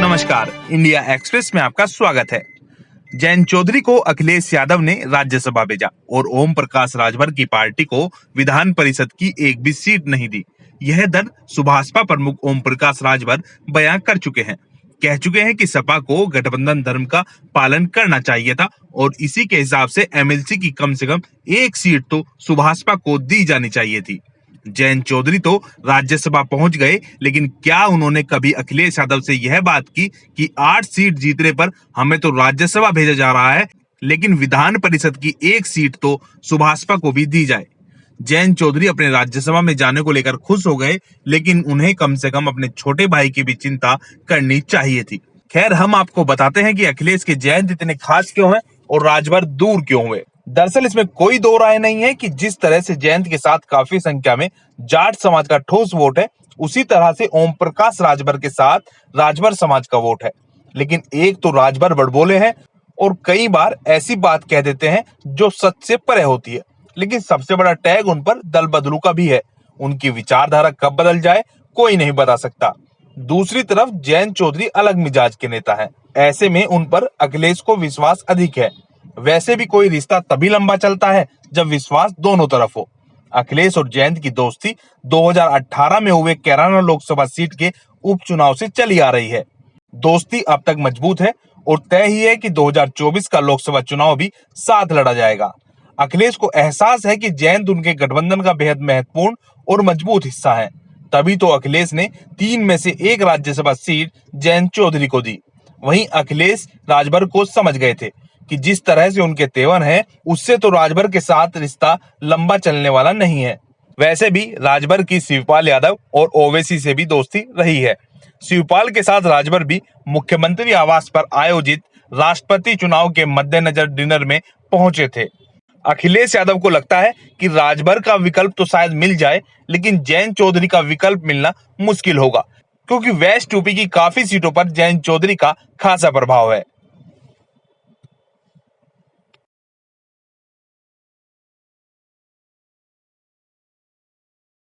नमस्कार, India express में आपका स्वागत है। जयंत चौधरी को अखिलेश यादव ने राज्यसभा भेजा और ओम प्रकाश राजभर की पार्टी को विधान परिषद की एक भी सीट नहीं दी। यह दर्द सुभाषपा प्रमुख ओम प्रकाश राजभर बयां कर चुके हैं। कह चुके हैं कि सपा को गठबंधन धर्म का पालन करना चाहिए था और इसी के हिसाब से एमएलसी की कम से कम एक सीट तो सुभाषपा को दी जानी चाहिए थी। जयंत चौधरी तो राज्यसभा पहुंच गए, लेकिन क्या उन्होंने कभी अखिलेश यादव से यह बात की कि 8 सीट जीतने पर हमें तो राज्यसभा भेजा जा रहा है, लेकिन विधान परिषद की एक सीट तो सुभाषपा को भी दी जाए। जयंत चौधरी अपने राज्यसभा में जाने को लेकर खुश हो गए, लेकिन उन्हें कम से कम अपने छोटे भाई की भी चिंता करनी चाहिए थी। खैर, हम आपको बताते हैं कि अखिलेश के जयंत इतने खास क्यों हैं और राजभर दूर क्यों हुए। दरअसल इसमें कोई दो राय नहीं है कि जिस तरह से जयंत के साथ काफी संख्या में जाट समाज का ठोस वोट है, उसी तरह से ओम प्रकाश राजभर के साथ राजभर समाज का वोट है। लेकिन एक तो राजभर बड़बोले हैं और कई बार ऐसी बात कह देते हैं जो सच से परे होती है। लेकिन सबसे बड़ा टैग उन पर दल बदलू का भी है। उनकी विचारधारा कब बदल जाए कोई नहीं बता सकता। दूसरी तरफ जयंत चौधरी अलग मिजाज के नेता हैं। ऐसे में उन पर अखिलेश को विश्वास अधिक है। वैसे भी कोई रिश्ता तभी लंबा चलता है जब विश्वास दोनों तरफ हो। अखिलेश और जयंत की दोस्ती 2018 में हुए कैराना लोकसभा सीट के उपचुनाव से चली आ रही है। दोस्ती अब तक मजबूत है और तय ही है कि 2024 का लोकसभा चुनाव भी साथ लड़ा जाएगा। अखिलेश को एहसास है कि जयंत उनके गठबंधन का बेहद महत्वपूर्ण और मजबूत हिस्सा है। तभी तो अखिलेश ने 3 में से 1 राज्यसभा सीट जयंत चौधरी को दी। वहीं अखिलेश राजभर को समझ गए थे कि जिस तरह से उनके तेवर हैं, उससे तो राजभर के साथ रिश्ता लंबा चलने वाला नहीं है। वैसे भी राजभर की शिवपाल यादव और ओवैसी से भी दोस्ती रही है। शिवपाल के साथ राजभर भी मुख्यमंत्री आवास पर आयोजित राष्ट्रपति चुनाव के मद्देनजर डिनर में पहुंचे थे। अखिलेश यादव को लगता है कि राजभर का विकल्प तो शायद मिल जाए, लेकिन जयंत चौधरी का विकल्प मिलना मुश्किल होगा, क्योंकि वेस्ट यूपी की काफी सीटों पर जयंत चौधरी का खासा प्रभाव है।